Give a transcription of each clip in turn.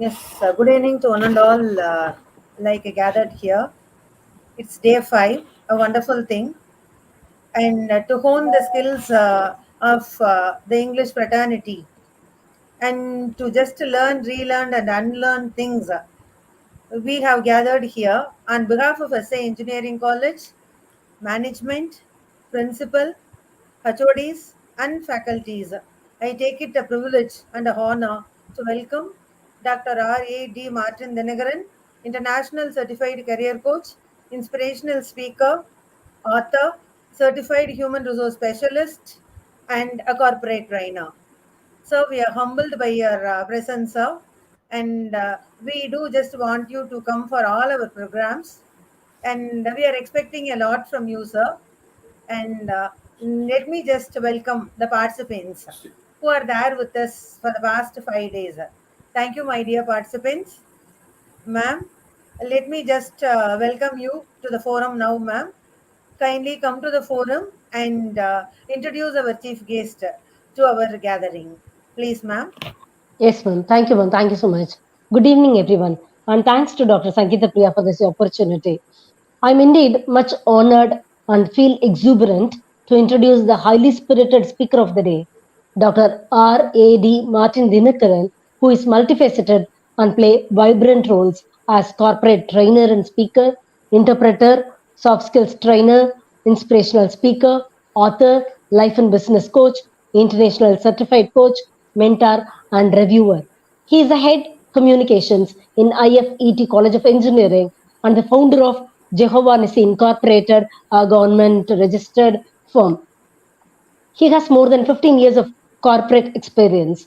Yes, good evening to one and all, gathered here. It's day five, a wonderful thing. And to hone the skills of the English fraternity and to just learn, relearn, and unlearn things, we have gathered here on behalf of SA Engineering College, management, principal, HODs, and faculties. I take it a privilege and a honor to welcome Dr. R.A.D. Martin Dinagaran, International Certified Career Coach, Inspirational Speaker, Author, Certified Human Resource Specialist, and a corporate trainer. So we are humbled by your presence, sir, and we do just want you to come for all our programs, and we are expecting a lot from you, sir. And let me just welcome the participants who are there with us for the past 5 days. Thank you, my dear participants. Ma'am, let me just welcome you to the forum now, ma'am. Kindly come to the forum and introduce our chief guest to our gathering. Please, ma'am. Yes, ma'am. Thank you, ma'am. Thank you so much. Good evening, everyone. And thanks to Dr. Sangeeta Priya for this opportunity. I'm indeed much honored and feel exuberant to introduce the highly spirited speaker of the day, Dr. R.A.D. Martin Dinakaran, who is multifaceted and play vibrant roles as corporate trainer and speaker, interpreter, soft skills trainer, inspirational speaker, author, life and business coach, international certified coach, mentor, and reviewer. He is the head communications in IFET College of Engineering and the founder of Jehovah Nissi Incorporated, a government registered firm. He has more than 15 years of corporate experience.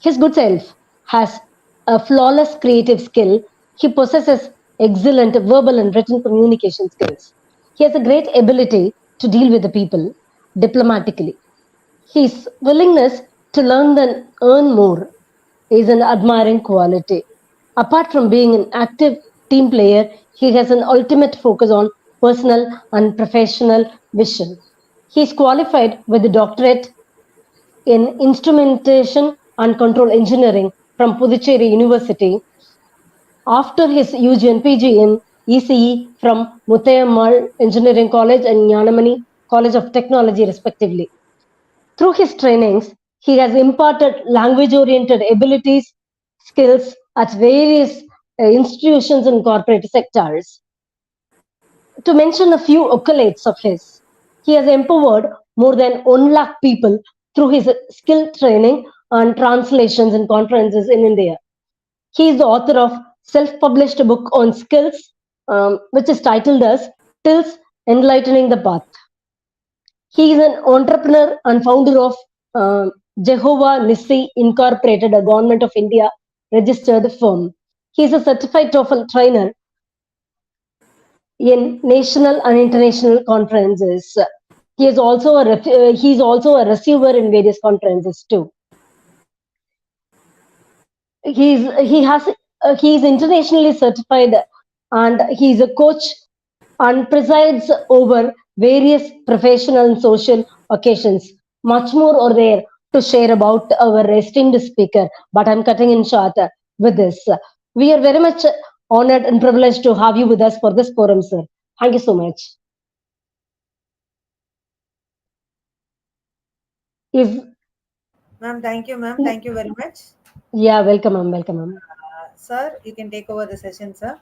His good self has a flawless creative skill. He possesses excellent verbal and written communication skills. He has a great ability to deal with the people diplomatically. His willingness to learn and earn more is an admiring quality. Apart from being an active team player, he has an ultimate focus on personal and professional vision. He is qualified with a doctorate in instrumentation and control engineering from Puducherry University after his UG and PG in ECE from Muthayammal Engineering College and Jnanamani College of Technology, respectively. Through his trainings, he has imparted language oriented abilities, skills at various institutions and corporate sectors. To mention a few accolades of his, he has empowered more than 1 lakh people through his skill training and translations and conferences in India. He is the author of self-published book on skills, which is titled as Tills Enlightening the Path. He is an entrepreneur and founder of Jehovah Nissi Incorporated, a Government of India registered firm. He is a certified TOEFL trainer in national and international conferences. He is also a receiver in various conferences too. He is internationally certified and he is a coach and presides over various professional and social occasions. Much more are there to share about our esteemed speaker, but I'm cutting in short with this. We are very much honored and privileged to have you with us for this forum, sir. Thank you so much. If Ma'am, thank you, ma'am. Thank you very much. Yeah, welcome, ma'am. Welcome, ma'am. Sir, you can take over the session, sir.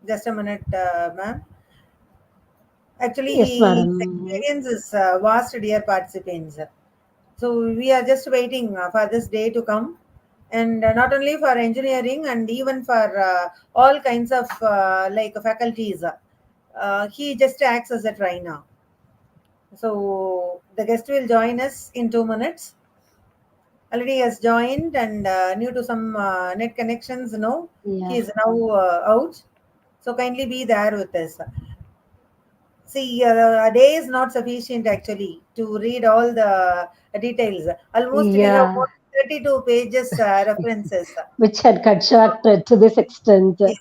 Just a minute, ma'am. Yes, Actually, his madam. experience is vast, dear participants. So we are just waiting for this day to come, and not only for engineering and even for all kinds of faculties. He just acts as a trainer. So the guest will join us in 2 minutes. Already has joined, and due to some net connections, no, he Yeah. is now out. So kindly be there with us. See, a day is not sufficient actually to read all the details. Almost we have Yeah. more than 32 pages references. Which had cut short to this extent. Yes.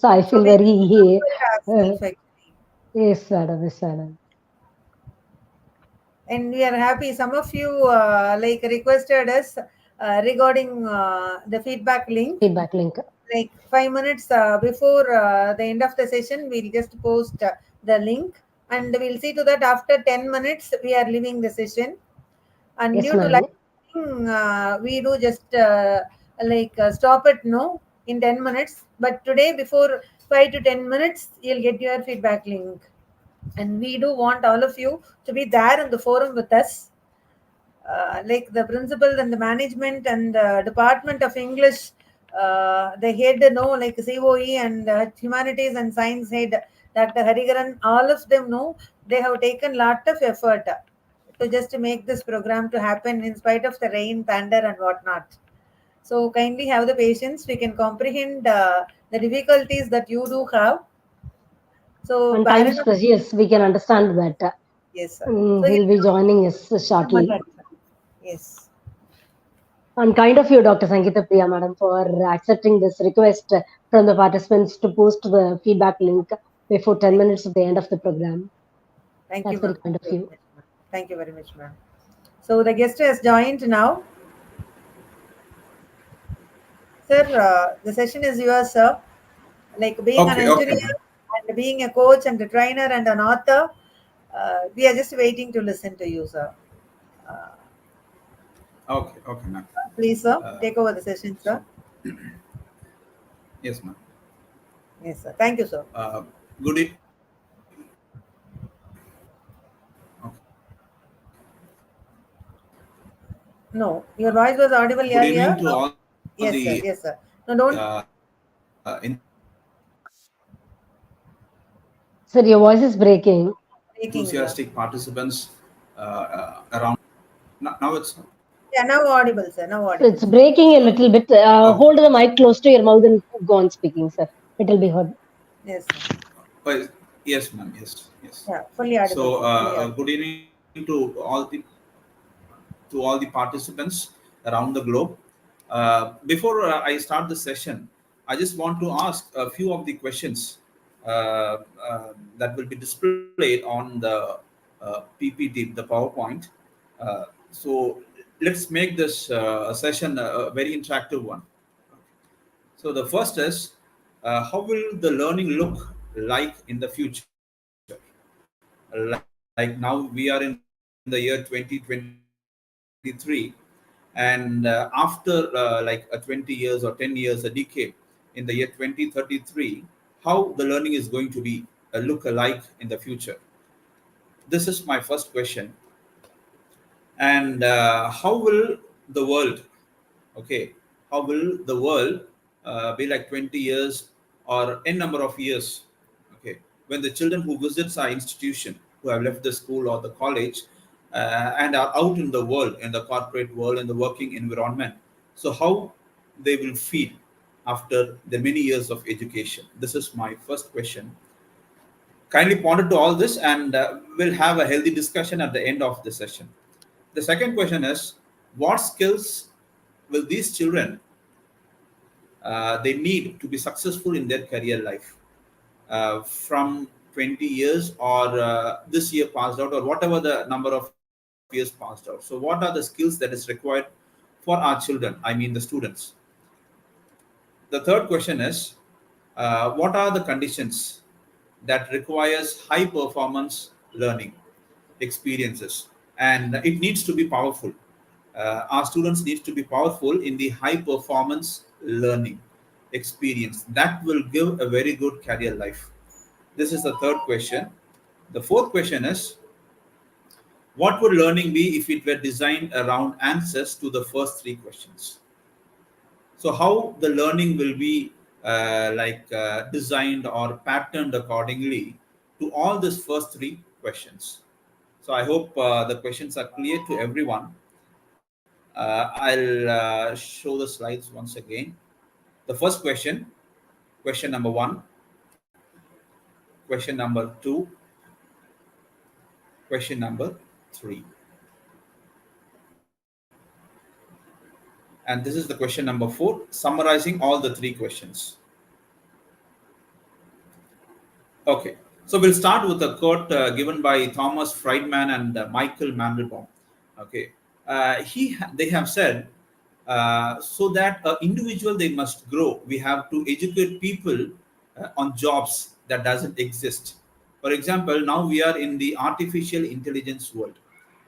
So I So feel we very multitask uh, effect. yes, madam. Yes, madam. and we are happy. Some of you like requested us regarding the feedback link. Feedback link. Like 5 minutes before the end of the session, we'll just post the link, and we'll see to that after 10 minutes we are leaving the session. And Yes, due to ma'am. live we do just stop it no in 10 minutes, but today before 5 to 10 minutes you'll get your feedback link. And we do want all of you to be there in the forum with us. Like the principal and the management and the department of English, the head, no, like COE and humanities and science head, Dr. Harigaran, all of them know they have taken lot of effort to just make this program to happen in spite of the rain, thunder, and whatnot. So kindly have the patience. We can comprehend the difficulties that you do have. So And time parent, is precious. We can understand that. yes, sir. So He'll be joining us shortly. yes. And kind of you, Dr. Sangeeta Priya, madam, for accepting this request from the participants to post the feedback link before 10 minutes at the end of the program. Thank you, That's very ma'am. kind of you. Thank you very much, ma'am. So the guest has joined now. Sir, the session is yours, sir. Like being an Okay, okay, engineer and being a coach and a trainer and an author, we are just waiting to listen to you, sir. Uh, okay, ma'am. Please, sir, Uh, take over the session, sir. so, yes, ma'am. Yes, sir. Thank you, sir. Good evening. Okay. No, your voice was audible Good earlier. evening to No. all Yes, sir. the Yes, sir. No, don't. Sir, your voice is breaking. Breaking, sir. enthusiastic participants around. Now it's Yeah, now audible, sir. Now So audible, it's sir. breaking a little bit. okay. Hold the mic close to your mouth and go on speaking, sir. It will be heard. Yes, sir. Oh, yes, ma'am. Yes. Yeah, fully audible, So, sir. Fully audible. good evening to all the participants around the globe. Before I start the session, I just want to ask a few of the questions that will be displayed on the PPT, the PowerPoint. So let's make this session a very interactive one. So the first is, how will the learning look like in the future? Like now we are in the year 2023, and after like 20 years or 10 years, a decade, in the year 2033, how the learning is going to be look alike in the future. This is my first question. And how will the world, okay, how will the world be like 20 years or n number of years, okay, when the children who visits our institution, who have left the school or the college, and are out in the world, in the corporate world, in the working environment, so how they will feel after the many years of education? This is my first question. Kindly ponder to all this, and we'll have a healthy discussion at the end of the session. The second question is, what skills will these children they need to be successful in their career life from 20 years or this year passed out, or whatever the number of years passed out? So what are the skills that is required for our children, I mean the students? The third question is, what are the conditions that requires high performance learning experiences, and it needs to be powerful. Our students need to be powerful in the high performance learning experience that will give a very good career life. This is the third question. The fourth question is, what would learning be if it were designed around answers to the first three questions? So how the learning will be designed or patterned accordingly to all these first three questions. So I hope the questions are clear to everyone. I'll show the slides once again. The first question, question number 1, question number 2, question number 3. And this is the question number 4, summarizing all the three questions. Okay. So we'll start with a quote given by Thomas Friedman and Michael Mandelbaum. Okay, they have said, so that an individual they must grow. We have to educate people on jobs that doesn't exist. For example, now we are in the artificial intelligence world.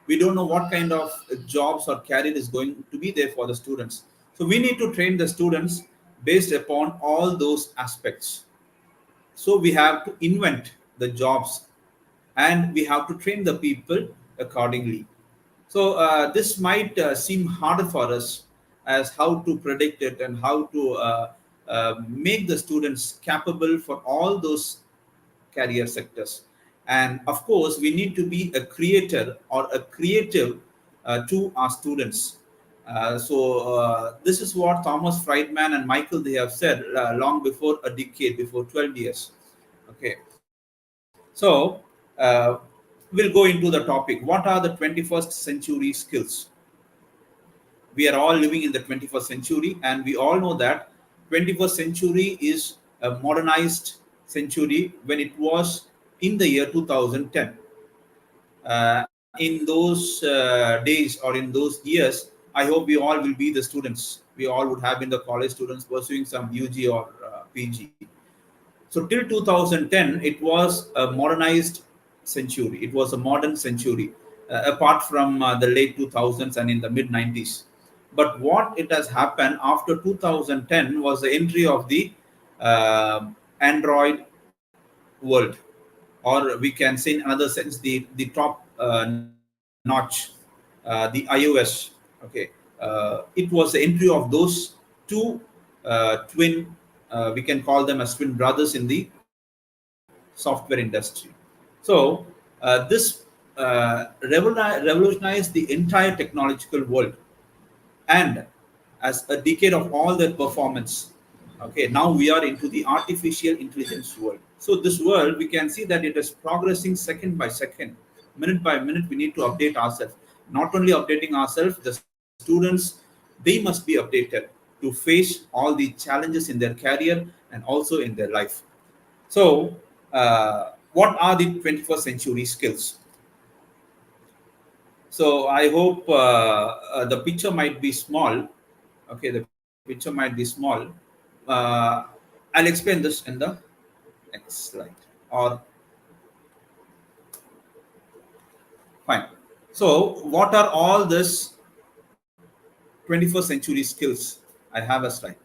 We don't know what kind of jobs or career is going to be there for the students. So we need to train the students based upon all those aspects. So we have to invent the jobs and we have to train the people accordingly. So this might seem harder for us as how to predict it and how to make the students capable for all those career sectors. And of course, we need to be a creator or a creative to our students. This is what Thomas Friedman and Michael they have said long before a decade, before 12 years. Okay, so we'll go into the topic. What are the 21st century skills? We are all living in the 21st century, and we all know that 21st century is a modernized century when it was in the year 2010. In those days or in those years, I hope we all will be the students. We all would have been the college students pursuing some UG or PG. So till 2010, it was a modernized century. It was a modern century, apart from the late 2000s and in the mid 90s. But what it has happened after 2010 was the entry of the Android world, or we can say in another sense the top notch, the iOS. Okay, it was the entry of those two twin. We can call them as twin brothers in the software industry. So this revolutionized the entire technological world, and as a decade of all that performance. Okay, now we are into the artificial intelligence world. So this world, we can see that it is progressing second by second, minute by minute. We need to update ourselves. Not only updating ourselves, the students, they must be updated to face all the challenges in their career and also in their life. So what are the 21st century skills? So I hope the picture might be small. Okay, the picture might be small. I'll explain this in the next slide. Or fine. So what are all this 21st century skills? I have a slide.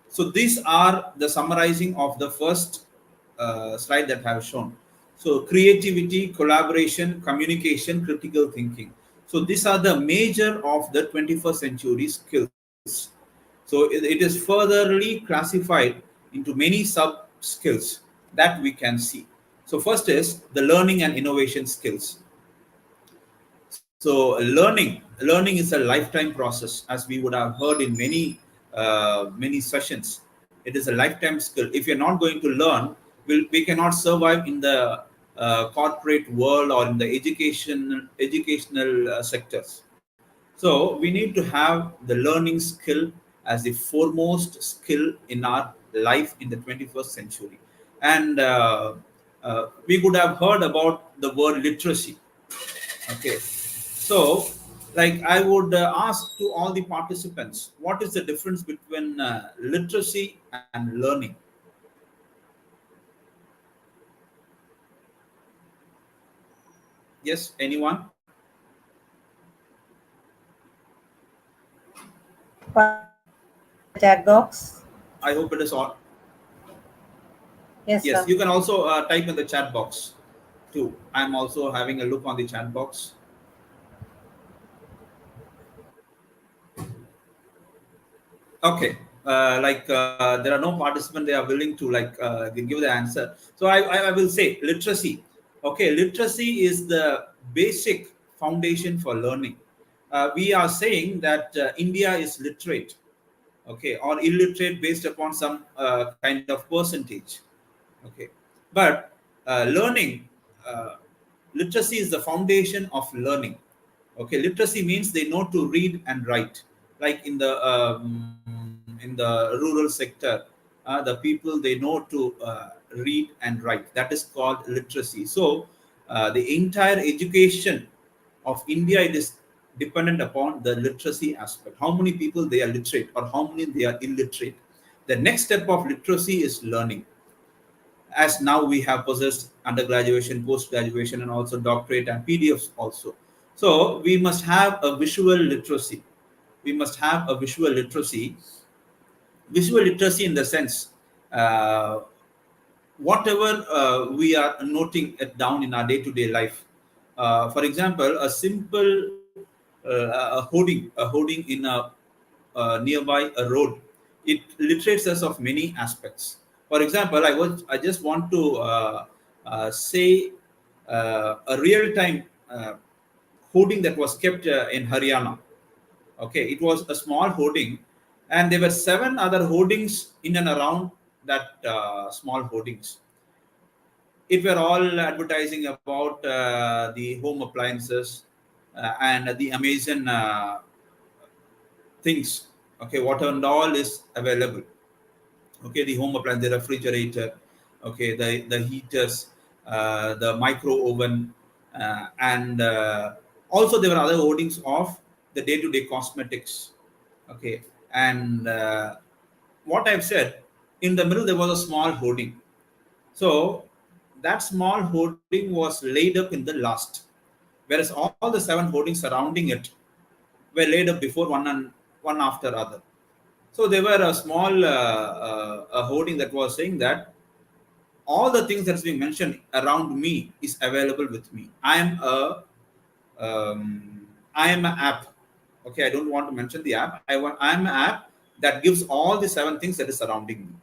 So these are the summarizing of the first slide that I have shown. So creativity, collaboration, communication, critical thinking. So these are the major of the 21st century skills. So it is furtherly classified into many sub skills that we can see. So first is the learning and innovation skills. So learning is a lifetime process, as we would have heard in many sessions. It is a lifetime skill. If you're not going to learn, we cannot survive in the corporate world or in the educational sectors. So we need to have the learning skill as the foremost skill in our life in the 21st century. And we would have heard about the word literacy. Okay, so like I would ask to all the participants, what is the difference between literacy and learning? Yes, anyone? Chat box. I hope it is all. Yes, Yes, sir. you can also type in the chat box too. I'm also having a look on the chat box. Okay, there are no participants. They are willing to give the answer. So I will say literacy. Okay, literacy is the basic foundation for learning. We are saying that India is literate, okay, or illiterate based upon some kind of percentage. Okay, but learning, uh, literacy is the foundation of learning. Okay, literacy means they know to read and write. Like in the rural sector, the people they know to read, and write. That is called literacy. So the entire education of India, it is dependent upon the literacy aspect. How many people they are literate or how many they are illiterate. The next step of literacy is learning. As now we have possessed undergraduation, post-graduation, and also doctorate and PDFs also. So we must have a visual literacy. We must have a visual literacy. Visual literacy in the sense, whatever we are noting it down in our day-to-day life. For example, a simple a hoarding in a nearby a road, it literates us of many aspects. For example, I just want to say a real-time hoarding that was kept in Haryana. Okay, it was a small hoarding, and there were 7 other hoardings in and around that small hoardings. It were all advertising about the home appliances and the Amazon things. Okay, what and all is available. Okay, the home appliance, the refrigerator, okay, the heaters, the micro oven, and also there were other hoardings of the day-to-day cosmetics. Okay, and what I've said, in the middle there was a small hoarding. So that small hoarding was laid up in the last, whereas all the 7 hoardings surrounding it were laid up before one after other. So there were a small a hoarding that was saying that all the things that's being mentioned around me is available with me. I am an app. Okay, I don't want to mention the app. I am an app that gives all the 7 things that is surrounding me.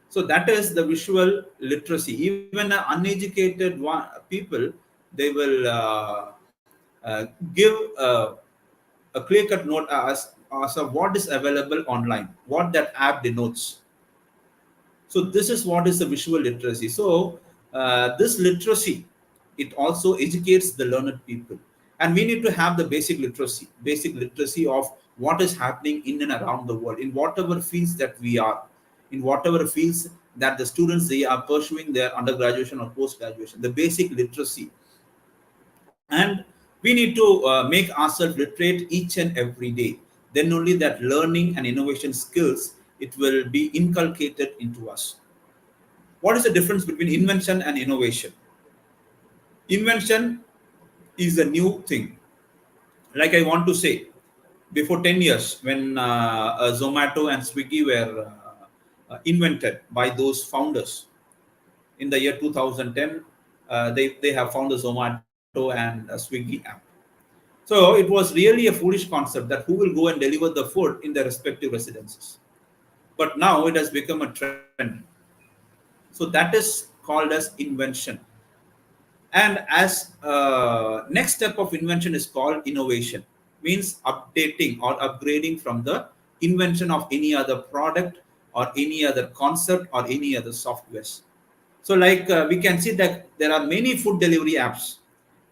So that is the visual literacy. Even uneducated people, they will give a clear-cut note as of what is available online, what that app denotes. So this is what is the visual literacy. So this literacy, it also educates the learned people. And we need to have the basic literacy of what is happening in and around the world, in whatever fields that we are, in whatever fields that the students, they are pursuing their undergraduation or post-graduation, the basic literacy. And we need to make ourselves literate each and every day. Then only that learning and innovation skills, it will be inculcated into us. What is the difference between invention and innovation? Invention is a new thing. Like I want to say, before 10 years, when Zomato and Swiggy were invented by those founders, in the year 2010, they have found the Zomato and Swiggy app. So it was really a foolish concept that who will go and deliver the food in their respective residences. But now it has become a trend. So that is called as invention. And as next step of invention is called innovation, means updating or upgrading from the invention of any other product or any other concept or any other softwares. So like we can see that there are many food delivery apps,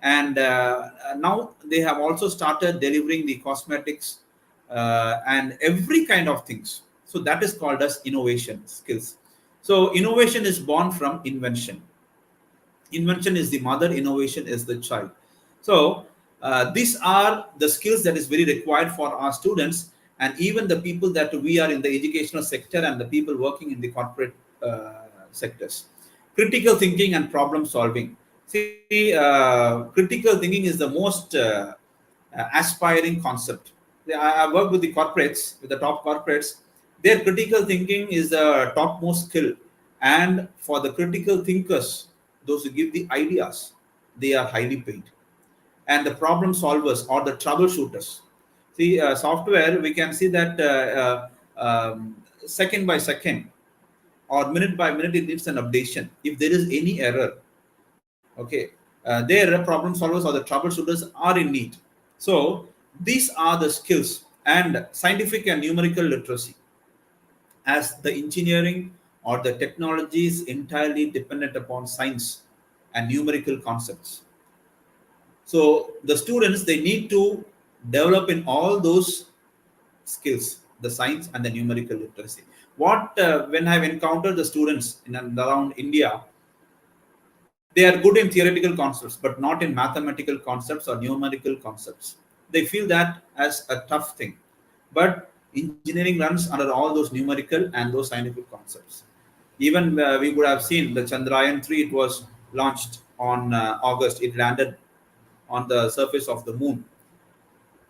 and now they have also started delivering the cosmetics and every kind of things. So that is called as innovation skills. So innovation is born from invention. Invention is the mother, innovation is the child. So these are the skills that is very required for our students, and even the people that we are in the educational sector and the people working in the corporate sectors. Critical thinking and problem solving. See, critical thinking is the most aspiring concept. I work with the corporates, with the top corporates. Their critical thinking is the topmost skill. And for the critical thinkers, those who give the ideas, they are highly paid. And the problem solvers or the troubleshooters. See, software, we can see that second by second or minute by minute, it needs an updation. If there is any error, okay, their problem solvers or the troubleshooters are in need. So these are the skills. And scientific and numerical literacy, as the engineering or the technology is entirely dependent upon science and numerical concepts. So the students, they need to develop in all those skills, the science and the numerical literacy. What when I've encountered the students in and around India, They are good in theoretical concepts, but not in mathematical concepts or numerical concepts. They feel that as a tough thing. But engineering runs under all those numerical and those scientific concepts. Even we would have seen the Chandrayaan 3, it was launched on August, it landed on the surface of the moon.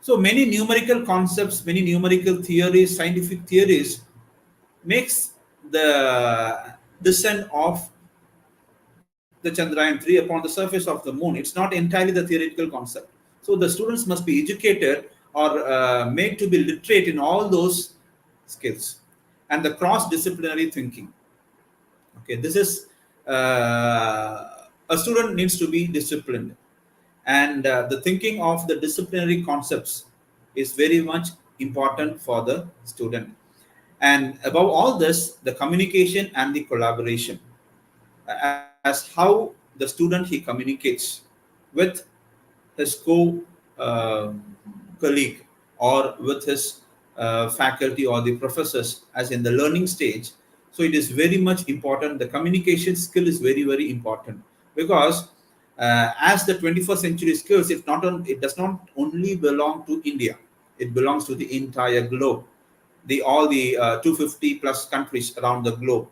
So many numerical concepts, many numerical theories, scientific theories makes the descent of the Chandrayaan 3 upon the surface of the moon. It's not entirely the theoretical concept. So the students must be educated or made to be literate in all those skills and the cross-disciplinary thinking. Okay, this is a student needs to be disciplined, and the thinking of the disciplinary concepts is very much important for the student. And above all this, the communication and the collaboration, as how the student he communicates with his colleague or with his faculty or the professors as in the learning stage. So it is very much important. The communication skill is very, very important, because as the 21st century skills, it does not only belong to India, it belongs to the entire globe, all the 250 plus countries around the globe.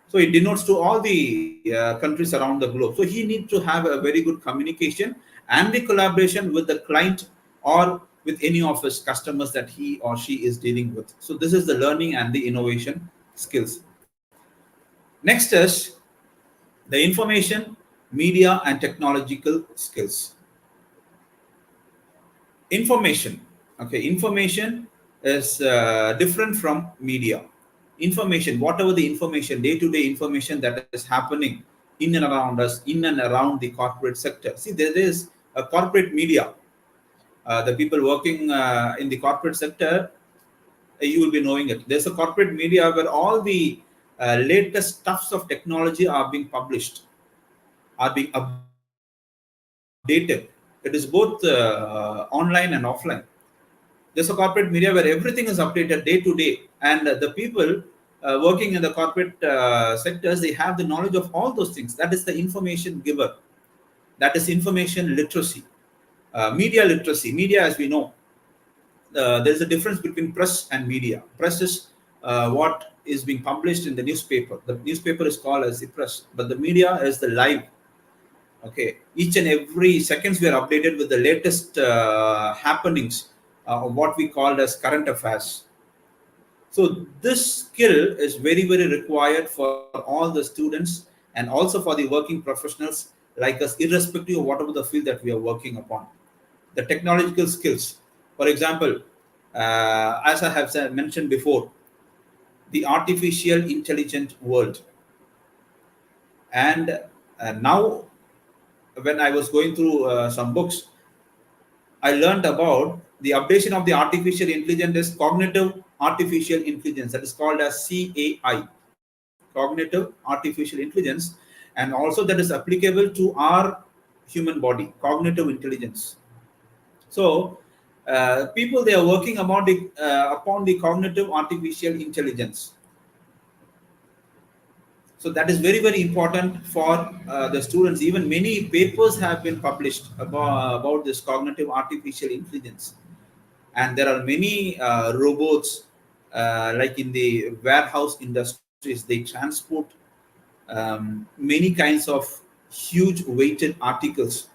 So it denotes to all the countries around the globe. So he needs to have a very good communication and the collaboration with the client or with any of his customers that he or she is dealing with. So this is the learning and the innovation skills. Next is the information, media, and technological skills. Information. Okay, information is different from media. Information, whatever the information, day-to-day information that is happening in and around us, in and around the corporate sector. See, there is a corporate media. The people working in the corporate sector, you will be knowing it. There's a corporate media where all the latest stuffs of technology are being published, are being updated. It is both online and offline. There's a corporate media where everything is updated day to day, and the people working in the corporate sectors, they have the knowledge of all those things. That is the information giver. That is information literacy. Media literacy. Media, as we know, there's a difference between press and media. Press is what is being published in the newspaper. The newspaper is called as the press, but the media is the live. Okay, each and every seconds we are updated with the latest happenings, what we call as current affairs. So this skill is very, very required for all the students and also for the working professionals like us, irrespective of whatever the field that we are working upon. The technological skills, for example, as I have mentioned before, the artificial intelligent world. And now, when I was going through some books, I learned about the updation of the artificial intelligence is cognitive artificial intelligence, that is called as CAI, cognitive artificial intelligence, and also that is applicable to our human body, cognitive intelligence. So people, they are working upon the cognitive artificial intelligence. So that is very, very important for the students. Even many papers have been published about this cognitive artificial intelligence. And there are many robots, like in the warehouse industries, they transport many kinds of huge weighted articles.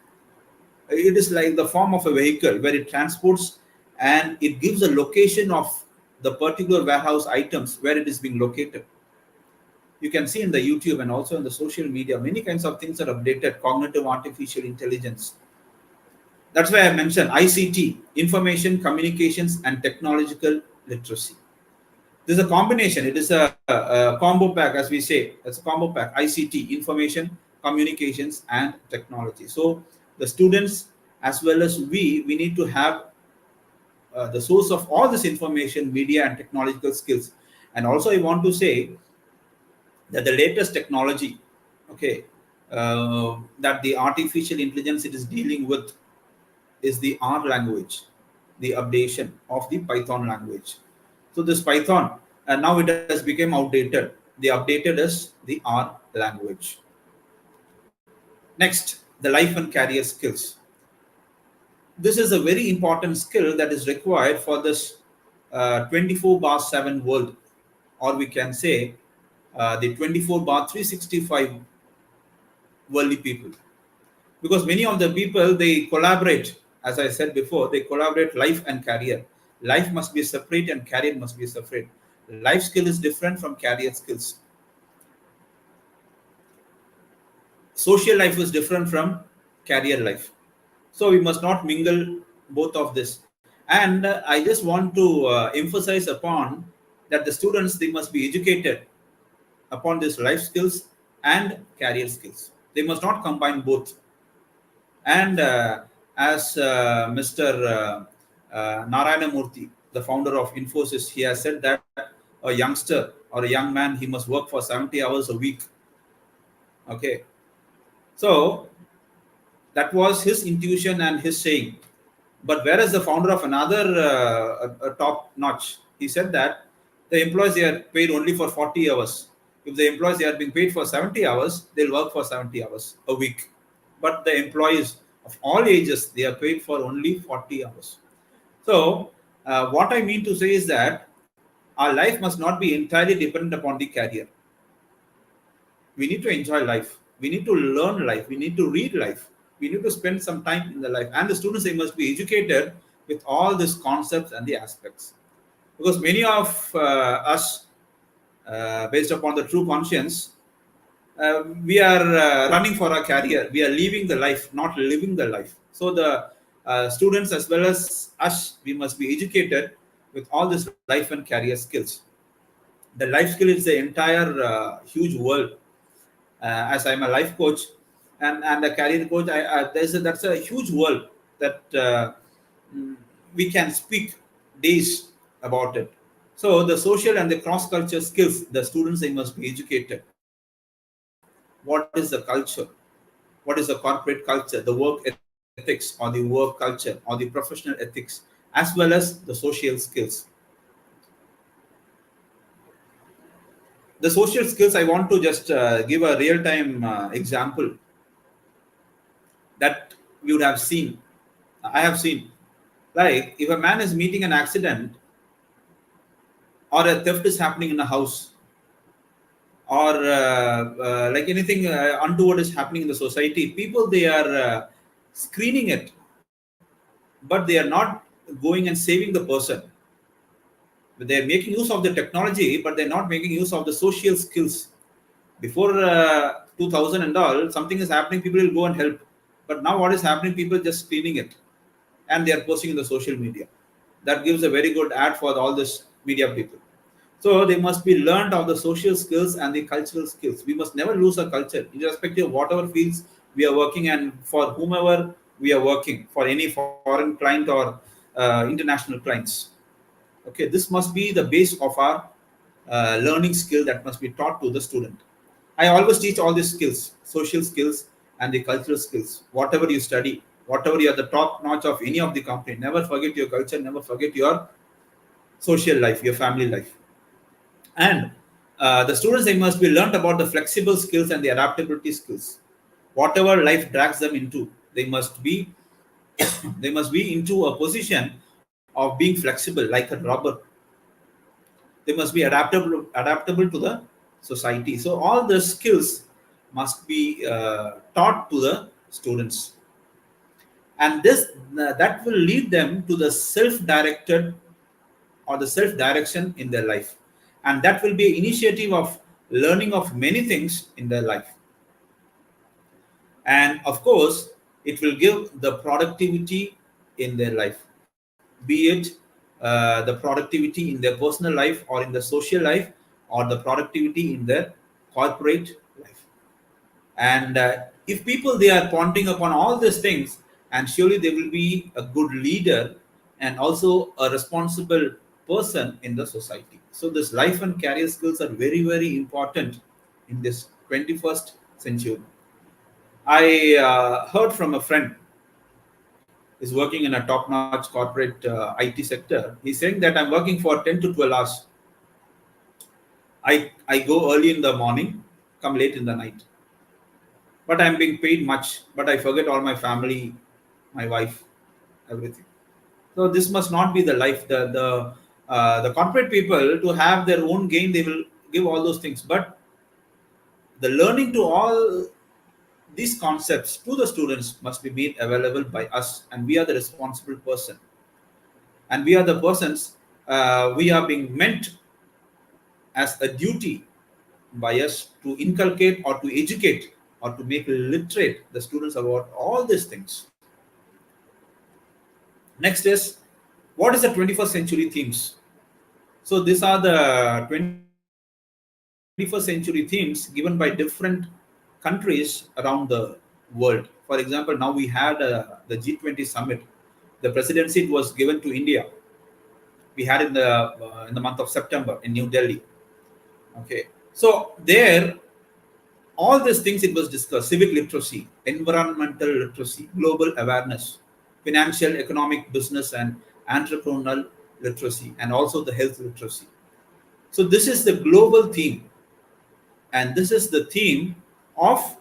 It is like the form of a vehicle where it transports and it gives a location of the particular warehouse items where it is being located. You can see in the YouTube and also in the social media, many kinds of things are updated, cognitive artificial intelligence. That's why I mentioned ICT, information, communications, and technological literacy. This is a combination. It is a combo pack, as we say. It's a combo pack, ICT, information, communications, and technology. So the students, as well as we need to have the source of all this information, media, and technological skills. And also I want to say that the latest technology, okay, that the artificial intelligence it is dealing with is the R language, the updation of the Python language. So this Python, and now it has become outdated. The updated is the R language. Next, the life and career skills. This is a very important skill that is required for this 24 bar 7 world, or we can say the 24 bar 365 worldly people. Because many of the people, they collaborate, as I said before, they collaborate life and career. Life must be separate and career must be separate. Life skill is different from career skills. Social life is different from career life. So we must not mingle both of this. And I just want to emphasize upon that the students, they must be educated upon these life skills and career skills. They must not combine both. And as Mr. Narayana Murthy, the founder of Infosys, he has said that a youngster or a young man, he must work for 70 hours a week. Okay. So that was his intuition and his saying. But whereas the founder of another top notch, he said that the employees, they are paid only for 40 hours. If the employees, they are being paid for 70 hours, they'll work for 70 hours a week. But the employees of all ages, they are paid for only 40 hours. So what I mean to say is that our life must not be entirely dependent upon the career. We need to enjoy life. We need to learn life. We need to read life. We need to spend some time in the life. And the students, they must be educated with all these concepts and the aspects. Because many of us, based upon the true conscience, we are running for our career. We are leaving the life, not living the life. So the students as well as us, we must be educated with all this life and career skills. The life skill is the entire huge world. As I'm a life coach and a career coach, that's a huge world that we can speak days about it. So the social and the cross culture skills, the students, they must be educated. What is the culture? What is the corporate culture, the work ethics, or the work culture, or the professional ethics, as well as the social skills. The social skills, I want to just give a real time example that we would have seen. I have seen, like if a man is meeting an accident or a theft is happening in a house, or like anything untoward is happening in the society, people, they are screening it, but they are not going and saving the person. They're making use of the technology, but they're not making use of the social skills. Before 2000 and all, something is happening, people will go and help. But now what is happening, people just screening it and they are posting in the social media. That gives a very good ad for all this media people. So they must be learned of the social skills and the cultural skills. We must never lose our culture, irrespective of whatever fields we are working and for whomever we are working, for any foreign client or international clients. Okay, this must be the base of our learning skill that must be taught to the student. I always teach all these skills, social skills and the cultural skills. Whatever you study, whatever you are the top notch of any of the company, never forget your culture, never forget your social life, your family life. And the students, they must be learned about the flexible skills and the adaptability skills. Whatever life drags them into, they must be they must be into a position of being flexible like a rubber. They must be adaptable to the society. So all the skills must be taught to the students, and this that will lead them to the self-directed or the self-direction in their life, and that will be initiative of learning of many things in their life. And of course, it will give the productivity in their life, be it the productivity in their personal life or in the social life, or the productivity in their corporate life. And if people, they are pondering upon all these things, and surely they will be a good leader and also a responsible person in the society. So this life and career skills are very, very important in this 21st century. I heard from a friend is working in a top-notch corporate IT sector. He's saying that I'm working for 10 to 12 hours. I go early in the morning, come late in the night. but I'm being paid much, but I forget all my family, my wife, everything. So this must not be the life. The corporate people, to have their own gain, they will give all those things. But the learning to all these concepts to the students must be made available by us, and we are the responsible person, and we are the persons. We are being meant as a duty by us to inculcate or to educate or to make literate the students about all these things. Next is, what is the 21st century themes? So these are the 21st century themes given by different countries around the world. For example, now we had the G20 summit. The presidency was given to India. We had in the month of September in New Delhi. Okay, so there all these things it was discussed: civic literacy, environmental literacy, global awareness, financial, economic, business, and entrepreneurial literacy, and also the health literacy. So this is the global theme, and this is the theme of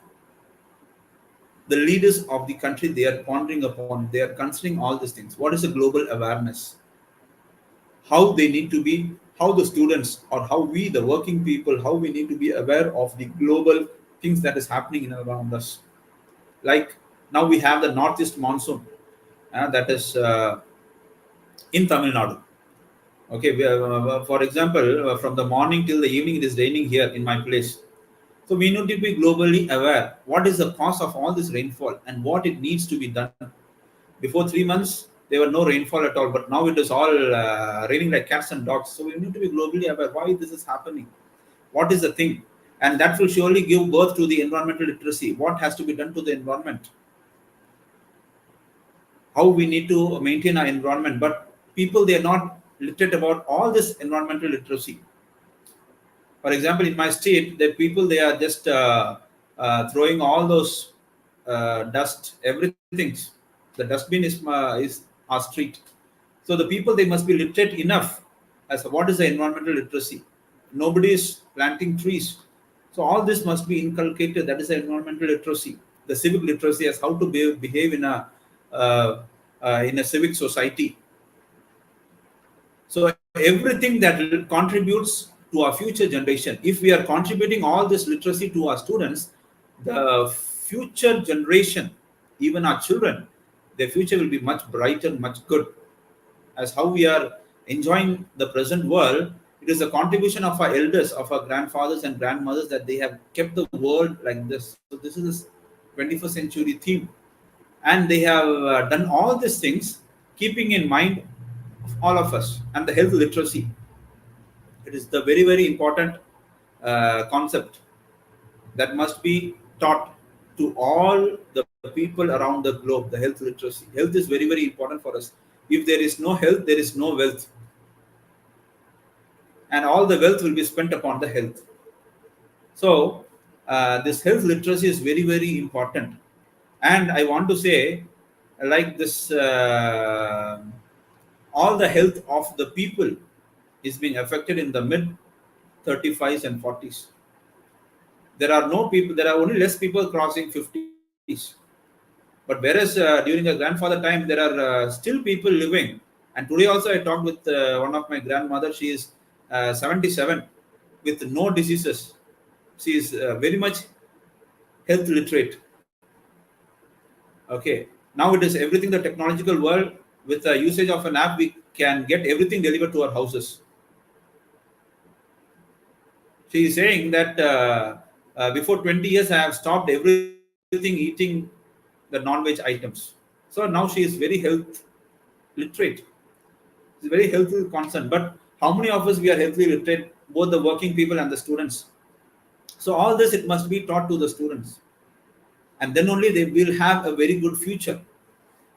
the leaders of the country. They are pondering upon, they are considering all these things. What is the global awareness? How they need to be, how the students or how we, the working people, how we need to be aware of the global things that is happening in and around us. Like now we have the northeast monsoon, that is in Tamil Nadu. Okay, for example, from the morning till the evening, it is raining here in my place. So we need to be globally aware. What is the cause of all this rainfall and what it needs to be done? Before 3 months, there were no rainfall at all, but now it is all raining like cats and dogs. So we need to be globally aware why this is happening. What is the thing? And that will surely give birth to the environmental literacy. What has to be done to the environment? How we need to maintain our environment. But people, they are not literate about all this environmental literacy. For example, in my state, the people, they are just throwing all those dust, everything. The dustbin is our street. So the people, they must be literate enough as to what is the environmental literacy. Nobody is planting trees. So all this must be inculcated. That is the environmental literacy. The civic literacy as how to behave in a civic society. So everything that contributes to our future generation, if we are contributing all this literacy to our students, the future generation, even our children, their future will be much brighter, much good. As how we are enjoying the present world, it is a contribution of our elders, of our grandfathers and grandmothers, that they have kept the world like this. So this is 21st century theme. And they have done all these things keeping in mind all of us. And the health literacy, it is the very, very important concept that must be taught to all the people around the globe. The health literacy, health is very, very important for us. If there is no health, there is no wealth, and all the wealth will be spent upon the health. So this health literacy is very, very important. And I want to say, like this, all the health of the people is being affected in the mid 35s and 40s. There are no people, there are only less people crossing 50s. But whereas during the grandfather time, there are still people living. And today also, I talked with one of my grandmother. She is 77 with no diseases. She is very much health literate. Okay, now it is everything the technological world. With the usage of an app, we can get everything delivered to our houses. She is saying that before 20 years, I have stopped everything eating the non-veg items. So now she is very health literate. It's very healthy concern. But how many of us we are healthily literate, both the working people and the students? So all this, it must be taught to the students, and then only they will have a very good future.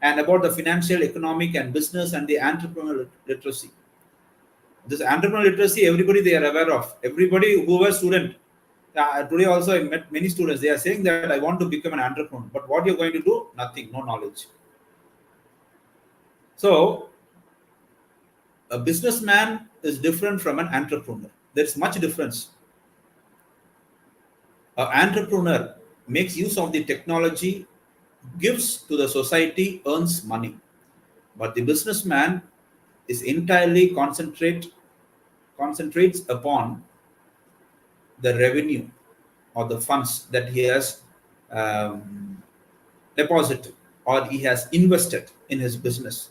And about the financial, economic, and business and the entrepreneurial literacy. This entrepreneurial literacy, everybody they are aware of. Everybody who was student. Today also I met many students. They are saying that I want to become an entrepreneur. But what you're going to do? Nothing, no knowledge. So a businessman is different from an entrepreneur. There's much difference. An entrepreneur, makes use of the technology, gives to the society, earns money. But the businessman is entirely concentrates upon the revenue or the funds that he has um, deposited or he has invested in his business.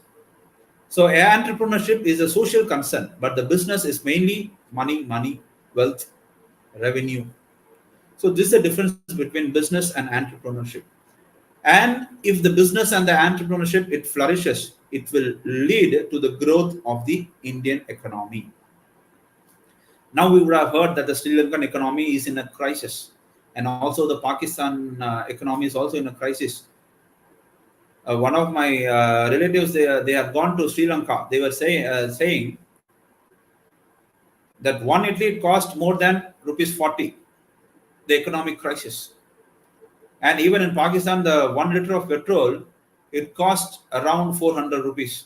So entrepreneurship is a social concern, but the business is mainly money, wealth, revenue. So this is the difference between business and entrepreneurship. And if the business and the entrepreneurship it flourishes, it will lead to the growth of the Indian economy. Now we would have heard that the Sri Lankan economy is in a crisis, and also the Pakistan economy is also in a crisis. One of my relatives, they have gone to Sri Lanka. They were saying that one Italy it cost more than rupees 40, the economic crisis. And even in Pakistan, the 1 liter of petrol, it cost around 400 rupees.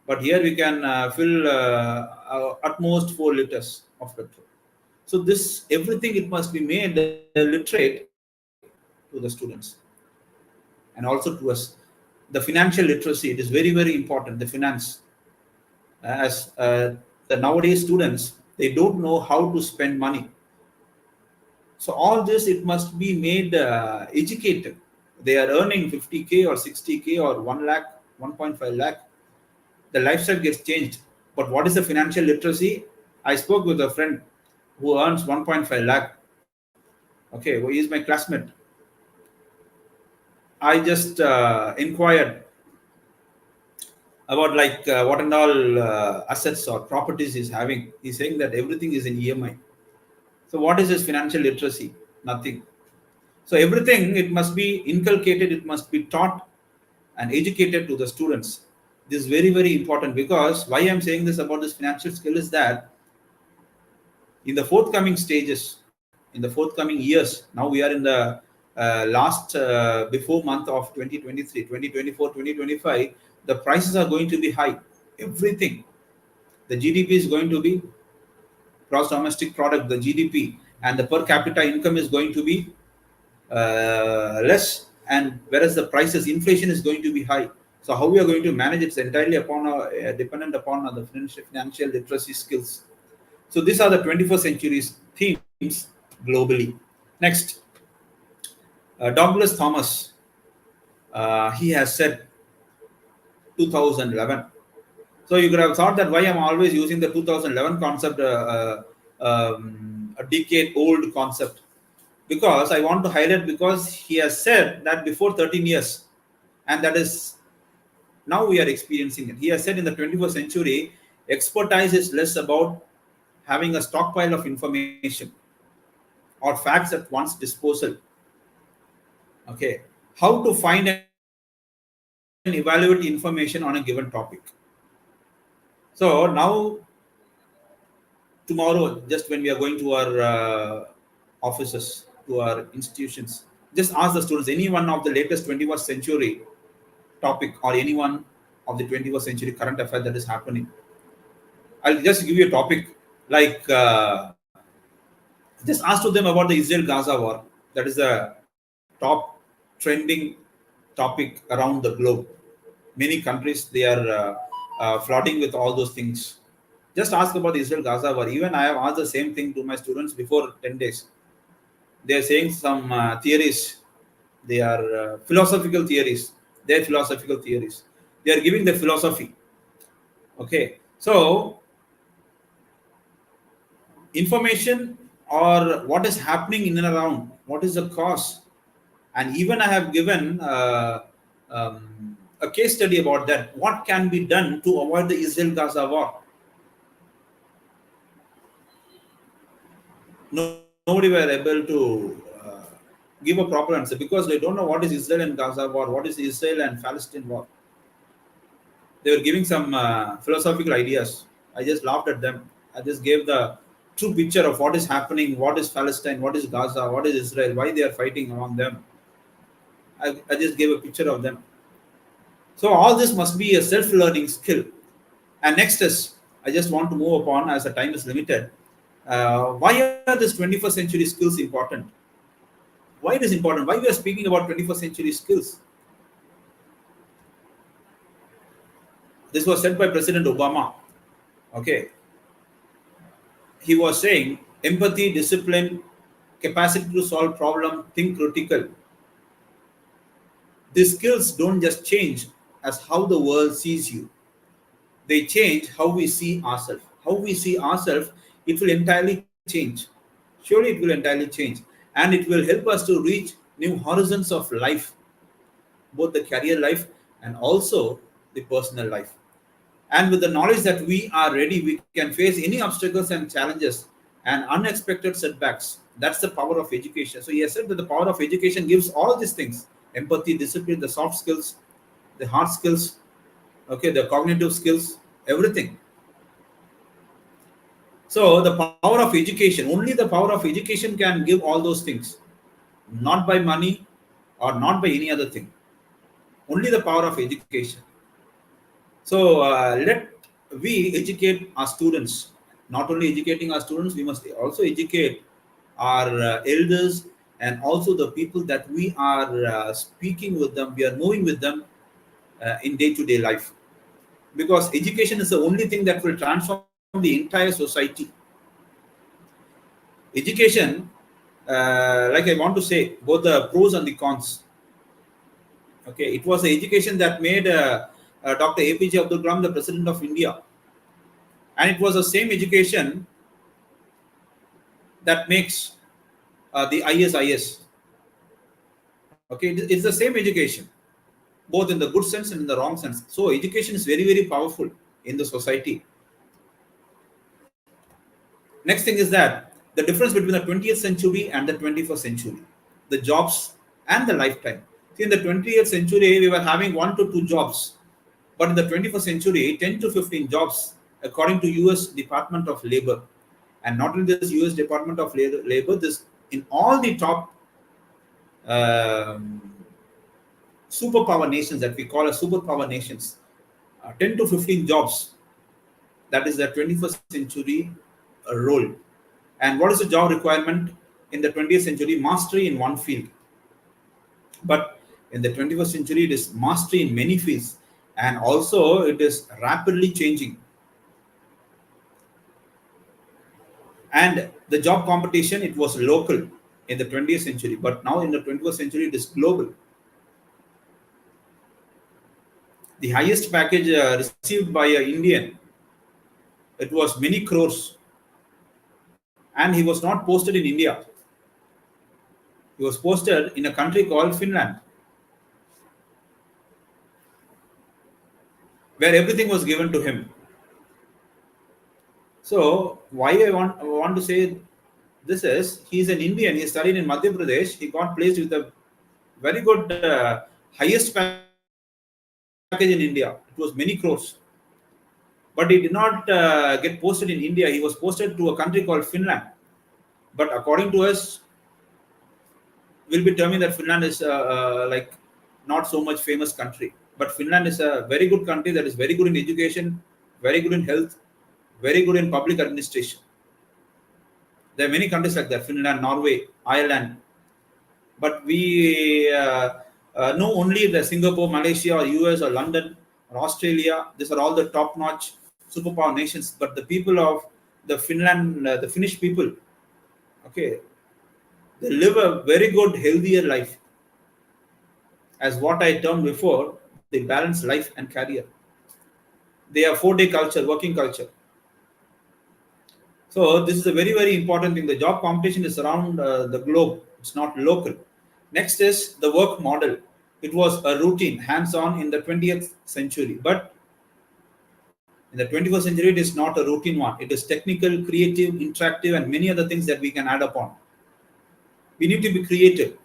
But here we can fill at most 4 liters of petrol. So this everything it must be made literate to the students and also to us. The financial literacy it is very important. The finance, as the nowadays students they don't know how to spend money. So all this it must be made educated. They are earning 50K or 60K or 1 lakh, 1.5 lakh. The lifestyle gets changed. But what is the financial literacy? I spoke with a friend who earns 1.5 lakh. Okay, well, he is my classmate. I just inquired about like what and all assets or properties he's having. He's saying that everything is in EMI. So what is his financial literacy? Nothing. So everything it must be inculcated, it must be taught and educated to the students. This is very important, because why I'm saying this about this financial skill is that in the forthcoming stages, in the forthcoming years, now we are in the last before month of 2023, 2024, 2025, the prices are going to be high. Everything. The GDP is going to be gross domestic product, the GDP, and the per capita income is going to be less, and whereas the prices, inflation is going to be high. So how we are going to manage it's entirely upon dependent upon the financial literacy skills. So these are the 21st century's themes globally. Next, Douglas Thomas, he has said 2011. So you could have thought that why I'm always using the 2011 concept, a decade old concept, because I want to highlight, because he has said that before 13 years, and that is now we are experiencing it. He has said in the 21st century, expertise is less about having a stockpile of information or facts at one's disposal. Okay, how to find and evaluate information on a given topic. So now, tomorrow, just when we are going to our offices, to our institutions, just ask the students any one of the latest 21st century topic or any one of the 21st century current affair that is happening. I'll just give you a topic like just ask to them about the Israel-Gaza war. That is the top trending topic around the globe. Many countries they are flooding with all those things. Just ask about the Israel-Gaza war. Even I have asked the same thing to my students before 10 days. They are saying some theories. They are philosophical theories. They are philosophical theories. They are giving the philosophy. Okay, so information or what is happening in and around, what is the cause, and even I have given a case study about that. What can be done to avoid the Israel-Gaza war? Nobody were able to give a proper answer, because they don't know what is Israel and Gaza war, what is Israel and Palestine war. They were giving some philosophical ideas. I just laughed at them. I just gave the true picture of what is happening, what is Palestine, what is Gaza, what is Israel, why they are fighting among them. I just gave a picture of them. So all this must be a self-learning skill. And next is, I just want to move upon as the time is limited. Why are these 21st century skills important? Why it is important? Why we are speaking about 21st century skills? This was said by President Obama. Okay, he was saying empathy, discipline, capacity to solve problem, think critical. These skills don't just change as how the world sees you. They change how we see ourselves. How we see ourselves, it will entirely change. Surely it will entirely change. And it will help us to reach new horizons of life, both the career life and also the personal life. And with the knowledge that we are ready, we can face any obstacles and challenges and unexpected setbacks. That's the power of education. So he has said that the power of education gives all these things: empathy, discipline, the soft skills, the hard skills, okay, the cognitive skills, everything. So the power of education, only the power of education can give all those things, not by money or not by any other thing. Only the power of education. So let we educate our students. Not only educating our students, we must also educate our elders and also the people that we are speaking with them, we are moving with them in day-to-day life. Because education is the only thing that will transform the entire society. Education, like I want to say, both the pros and the cons. Okay, it was the education that made Dr. APJ Abdul Kalam the president of India, and it was the same education that makes the ISIS. Okay, it's the same education, both in the good sense and in the wrong sense. So education is very, very powerful in the society. Next thing is that the difference between the 20th century and the 21st century, the jobs and the lifetime. See, in the 20th century, we were having 1 to 2 jobs, but in the 21st century, 10 to 15 jobs, according to US Department of Labor. And not only this US Department of Labor, this in all the top superpower nations that we call as superpower nations, 10 to 15 jobs. That is the 21st century role. And what is the job requirement in the 20th century? Mastery in one field. But in the 21st century, it is mastery in many fields, and also it is rapidly changing. And the job competition, it was local in the 20th century, but now in the 21st century, it is global. The highest package received by an Indian, it was many crores, and he was not posted in India. He was posted in a country called Finland, where everything was given to him. So why I want to say this is, he's an Indian. He studied in Madhya Pradesh. He got placed with a very good highest package in India. It was many crores, but he did not get posted in India. He was posted to a country called Finland. But according to us, we'll be terming that Finland is like not so much famous country. But Finland is a very good country that is very good in education, very good in health, very good in public administration. There are many countries like that: Finland, Norway, Ireland. But we know only the Singapore, Malaysia, or US, or London, or Australia. These are all the top-notch superpower nations. But the people of the Finland, the Finnish people, okay, they live a very good, healthier life. As what I termed before, they balance life and career. They have 4-day culture, working culture. So this is a very, very important thing. The job competition is around the globe. It's not local. Next is the work model. It was a routine, hands-on in the 20th century. But in the 21st century, it is not a routine one. It is technical, creative, interactive, and many other things that we can add upon. We need to be creative.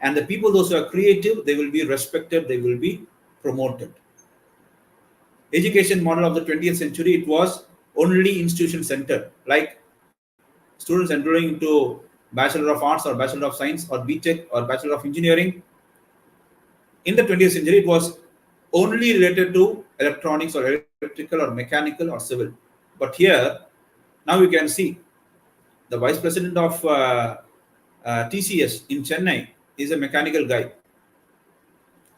And the people, those who are creative, they will be respected, they will be promoted. Education model of the 20th century, it was only institution centered, like students enrolling into Bachelor of Arts or Bachelor of Science or BTech or Bachelor of Engineering. In the 20th century, it was only related to electronics or electrical or mechanical or civil. But here, now you can see the Vice President of TCS in Chennai is a mechanical guy.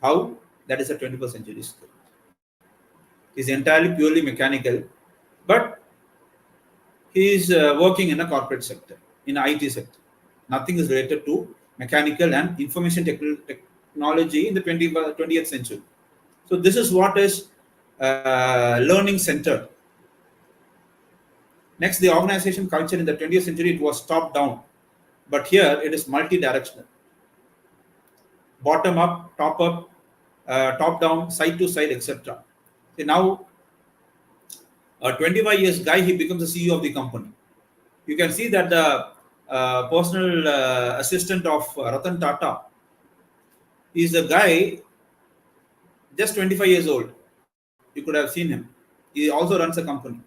How? That is a 21st century skill. He's entirely purely mechanical, but he is working in a corporate sector, in IT sector. Nothing is related to mechanical and information technology in the 20th century. So this is what is learning centered. Next, the organization culture in the 20th century, it was top down, but here it is multi-directional. Bottom up, top down, side to side, etc. See, now a 25 years guy, he becomes the CEO of the company. You can see that the personal assistant of Ratan Tata is a guy just 25 years old. You could have seen him. He also runs a company.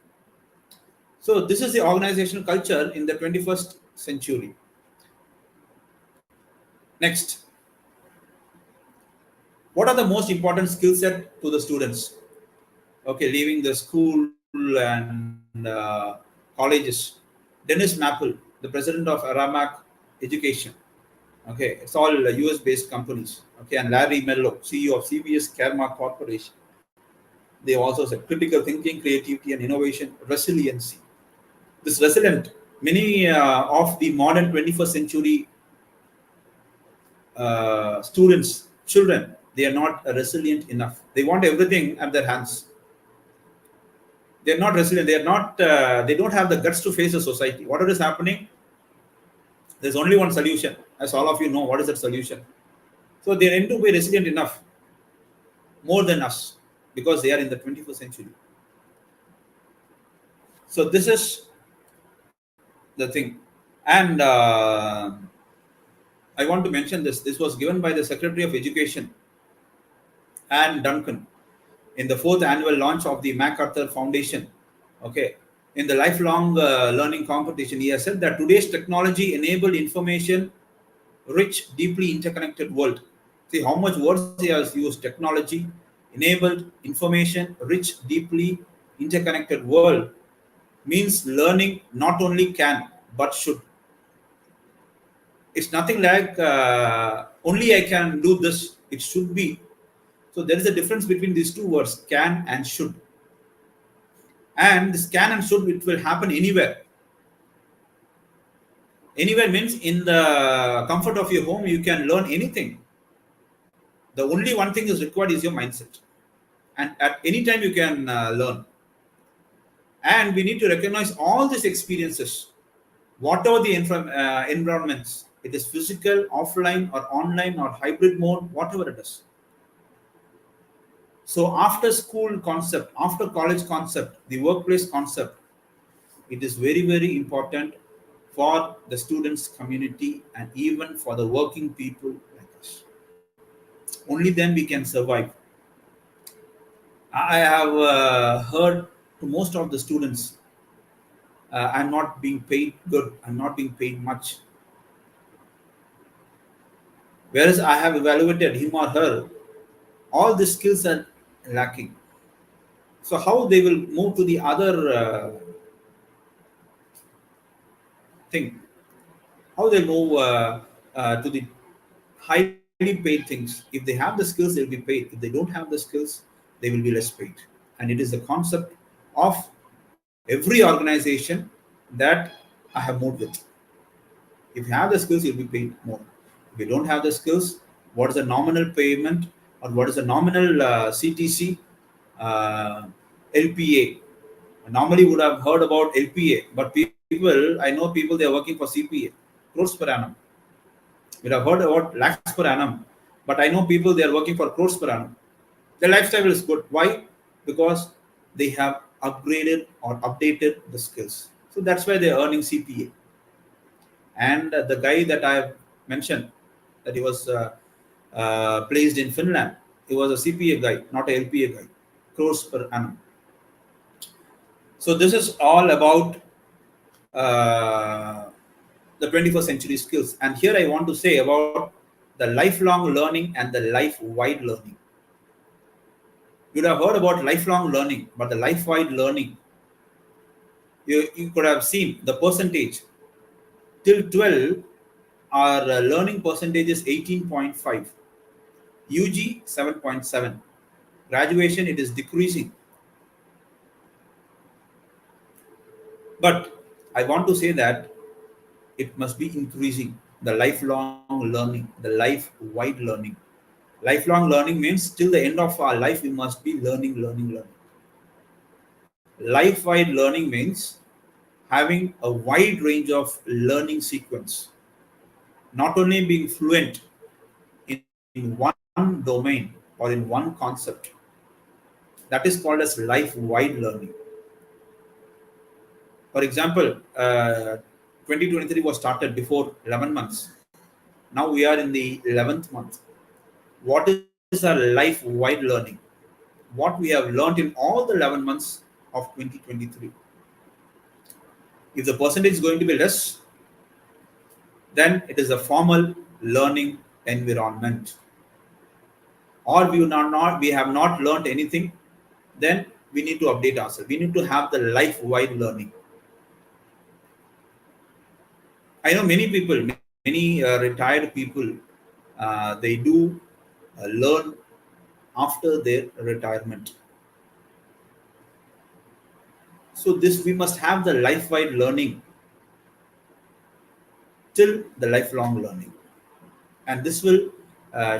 So this is the organizational culture in the 21st century. Next, what are the most important skill set to the students? Okay, leaving the school and colleges. Dennis Maple, the president of Aramac Education. Okay, it's all US based companies. Okay, and Larry Mello, CEO of CBS Caremark Corporation. They also said critical thinking, creativity, and innovation, resiliency. This resilient, many of the modern 21st century students, children, they are not resilient enough. They want everything at their hands. They are not resilient. They are not. They don't have the guts to face the society. Whatever is happening, there's only one solution. As all of you know, what is that solution? So they are to be resilient enough, more than us, because they are in the 21st century. So this is the thing. And I want to mention this. This was given by the Secretary of Education, Anne Duncan, in the 4th annual launch of the MacArthur Foundation. Okay. In the lifelong learning competition, he has said that today's technology enabled information rich, deeply interconnected world. See how much words he has used. Technology enabled information rich, deeply interconnected world means learning not only can but should. It's nothing like only I can do this. It should be. So there is a difference between these two words, can and should. And this can and should, it will happen anywhere. Anywhere means in the comfort of your home, you can learn anything. The only one thing is required is your mindset. And at any time you can learn. And we need to recognize all these experiences, whatever the environments, it is physical, offline, or online, or hybrid mode, whatever it is. So after school concept, after college concept, the workplace concept, it is very, very important for the students community and even for the working people like us. Only then we can survive. I have heard to most of the students, I'm not being paid good, I'm not being paid much. Whereas I have evaluated him or her, all the skills are lacking. So how they will move to the other thing? How they move to the highly paid things? If they have the skills, they'll be paid. If they don't have the skills, they will be less paid. And it is the concept of every organization that I have moved with. If you have the skills, you'll be paid more. If you don't have the skills, what is the nominal payment or what is the nominal CTC, LPA? Normally would have heard about LPA, but people, I know people, they are working for CPA, crores per annum. We have heard about lakhs per annum, but I know people, they are working for crores per annum. Their lifestyle is good. Why? Because they have upgraded or updated the skills. So that's why they are earning CPA. And the guy that I have mentioned, that he was placed in Finland, he was a CPA guy, not a LPA guy, crores per annum. So this is all about the 21st century skills. And here I want to say about the lifelong learning and the life-wide learning. You would have heard about lifelong learning, but the life-wide learning, you could have seen the percentage. Till 12, our learning percentage is 18.5, UG 7.7, graduation it is decreasing. But I want to say that it must be increasing. The lifelong learning, the life-wide learning. Lifelong learning means till the end of our life we must be learning, learning, learning. Life-wide learning means having a wide range of learning sequence, not only being fluent in one domain or in one concept. That is called as life-wide learning. For example, 2023 was started before 11 months. Now we are in the 11th month. What is our life-wide learning? What we have learned in all the 11 months of 2023. If the percentage is going to be less, then it is a formal learning environment. Or we have not learned anything, then we need to update ourselves. We need to have the life-wide learning. I know many people, many retired people, they do learn after their retirement. So this we must have the life-wide learning till the lifelong learning, and this will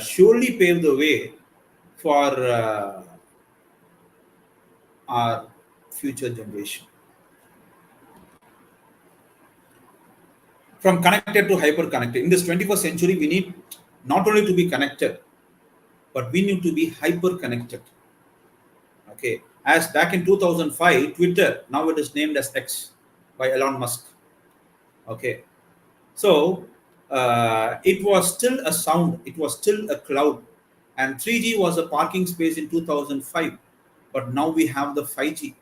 surely pave the way for our future generation. From connected to hyper connected. In this 21st century, we need not only to be connected, but we need to be hyper connected. Okay, as back in 2005, Twitter, now it is named as X by Elon Musk. Okay, so it was still a sound, it was still a cloud, and 3G was a parking space in 2005, but now we have the 5G,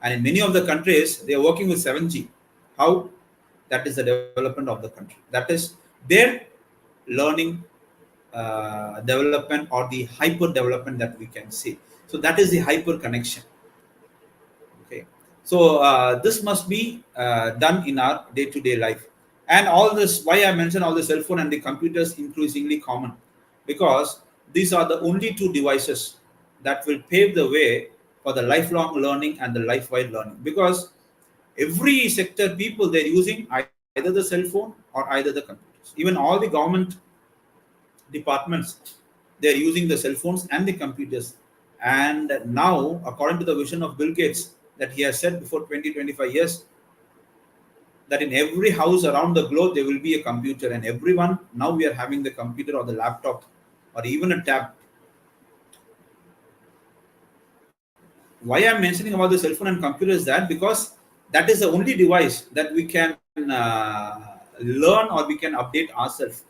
and in many of the countries they are working with 7G. How? That is the development of the country. That is their learning development or the hyper development that we can see. So that is the hyper connection. Okay, so this must be done in our day-to-day life. And all this, why I mentioned all the cell phone and the computers increasingly common, because these are the only two devices that will pave the way for the lifelong learning and the life-wide learning. Because every sector people, they're using either the cell phone or either the computers. Even all the government departments, they're using the cell phones and the computers. And now, according to the vision of Bill Gates, that he has said before 20-25 years, that in every house around the globe there will be a computer, and everyone now we are having the computer or the laptop or even a tab. Why I'm mentioning about the cell phone and computer is that because that is the only device that we can learn or we can update ourselves.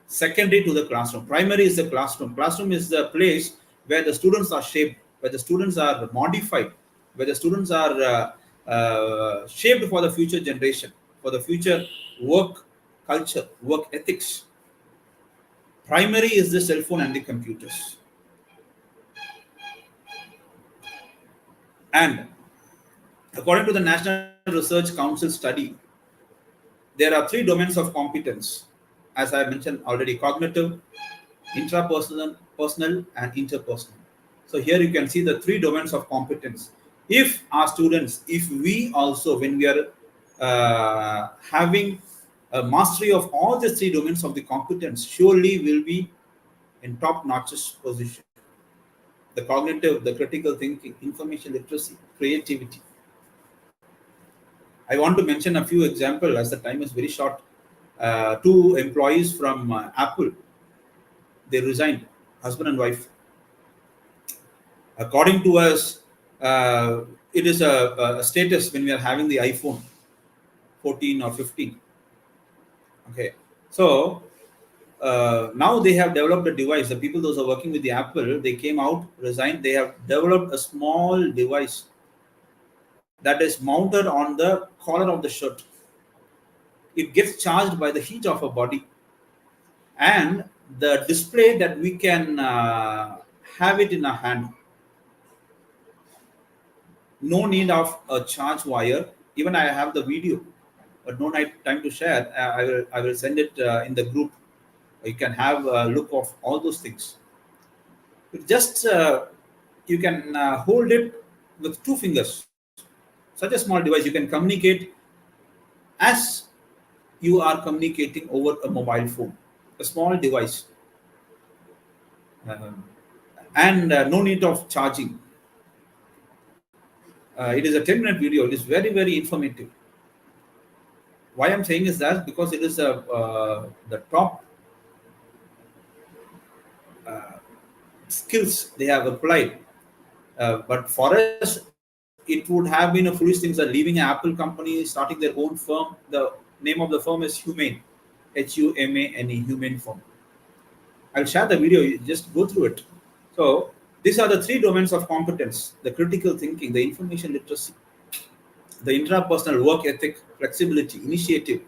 Secondary to the classroom. Primary is the classroom. Classroom is the place where the students are shaped, where the students are modified, where the students are shaped for the future generation, for the future work culture, work ethics. Primary is the cell phone and the computers. And according to the National Research Council study, there are three domains of competence, as I mentioned already: cognitive, intrapersonal, personal, and interpersonal. So here you can see the three domains of competence. If our students, if we also, when we are having a mastery of all the three domains of the competence, surely will be in top-notch position. The cognitive, the critical thinking, information literacy, creativity. I want to mention a few examples as the time is very short. Two employees from Apple, they resigned, husband and wife. According to us, it is a status when we are having the iPhone 14 or 15. Okay, so now they have developed a device. The people those are working with the Apple, they came out, resigned. They have developed a small device that is mounted on the collar of the shirt. It gets charged by the heat of a body, and the display that we can have it in our hand. No need of a charge wire. Even I have the video. but no time to share. I will send it in the group. You can have a look of all those things. Just you can hold it with two fingers. Such a small device, you can communicate as you are communicating over a mobile phone, a small device, um, and no need of charging. It is a 10-minute video. It is very informative. Why I'm saying is that because it is the top skills they have applied. But for us, it would have been a foolish thing that leaving an Apple company, starting their own firm. The name of the firm is Humane, Humane, Humane Firm. I'll share the video. You just go through it. So these are the three domains of competence: the critical thinking, the information literacy, the intrapersonal work ethic, flexibility, initiative,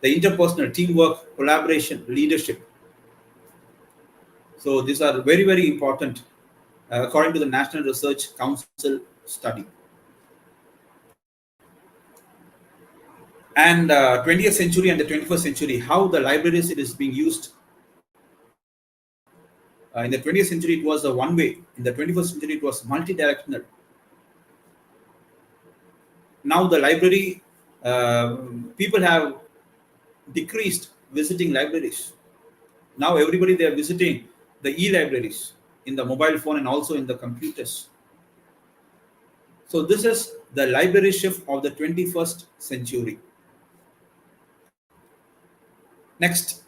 the interpersonal teamwork, collaboration, leadership. So these are very important according to the National Research Council study. And 20th century and the 21st century, how the libraries it is being used. In the 20th century, it was a one way. In the 21st century, it was multi-directional. Now the library, people have decreased visiting libraries. Now everybody, they are visiting the e-libraries in the mobile phone and also in the computers. So this is the library shift of the 21st century. Next,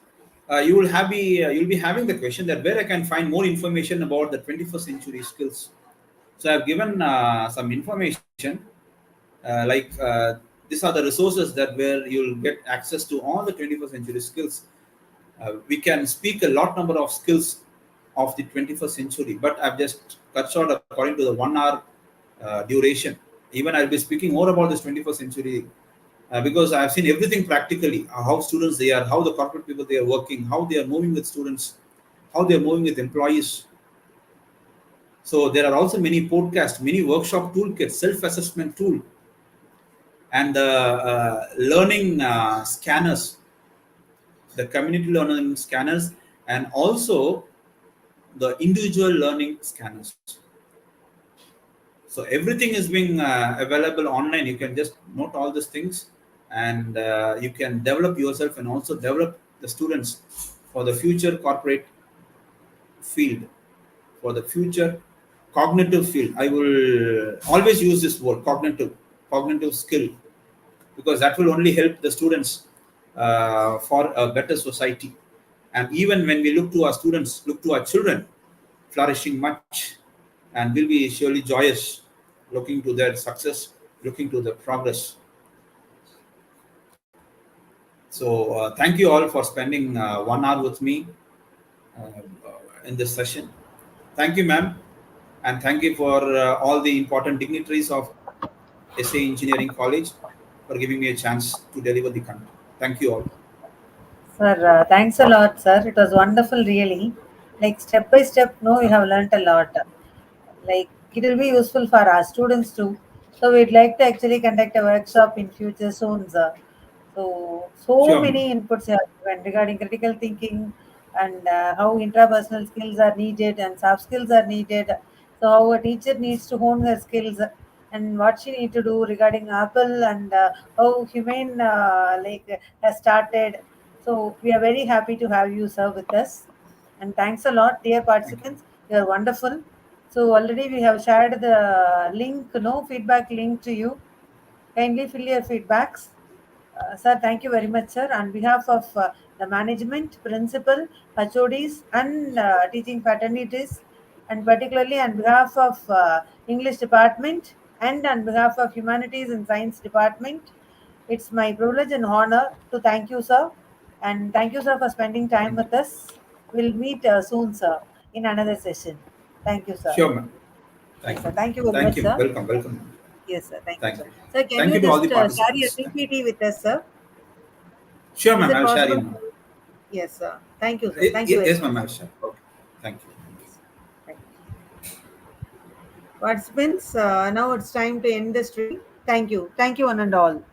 you'll be having the question that where I can find more information about the 21st century skills. So I've given some information like these are the resources that where you'll get access to all the 21st century skills. We can speak a lot number of skills of the 21st century, but I've just cut short according to the 1 hour duration. Even I'll be speaking more about this 21st century because I've seen everything practically, how students they are, how the corporate people they are working, how they are moving with students, how they are moving with employees. So there are also many podcasts, many workshop toolkits, self-assessment tool, and the learning scanners, the community learning scanners, and also the individual learning scanners. So everything is being available online. You can just note all these things, and you can develop yourself and also develop the students for the future corporate field, for the future cognitive field. I will always use this word, cognitive skill, because that will only help the students for a better society. And even when we look to our students, look to our children flourishing much, and will be surely joyous looking to their success, looking to their progress. So thank you all for spending 1 hour with me in this session. Thank you, ma'am, and thank you for all the important dignitaries of SA Engineering College for giving me a chance to deliver the content. Thank you all. Sir, thanks a lot, sir. It was wonderful, really. Like step by step, no, we have learnt a lot. Like it will be useful for our students too. So we'd like to actually conduct a workshop in future soon, sir. So Sure, many ma'am. inputs have given regarding critical thinking and how intrapersonal skills are needed and soft skills are needed. So how a teacher needs to hone her skills and what she need to do regarding Apple and how Humane has started. So we are very happy to have you, sir, with us. And thanks a lot, dear Thank you. participants. You are wonderful. So already we have shared the link, no feedback link to you. Kindly fill your feedbacks. Sir, thank you very much, sir. On behalf of the management, principal, HODs, and teaching fraternities, and particularly on behalf of English department and on behalf of Humanities and Science department, it's my privilege and honor to thank you, sir. And thank you, sir, for spending time Thank you. with us. We'll meet soon, sir, in another session. Thank you, sir. Sure, ma'am. Yes, Thank sir. you. Thank you very Thank much, you. sir. Welcome. Yes, sir. Thank you, Thank sir. you. Sir, can Thank you you to all just the share your participants. Thank you. PPT with us, sir? Sure, Is ma'am. it I'll share you possible? now. Yes, sir. Thank you, sir. Thank you very Yes, much. ma'am. I'll share. Okay. Thank you. Yes. Thank you. Participants, now it's time to end the stream. Thank you. Thank you, one and all.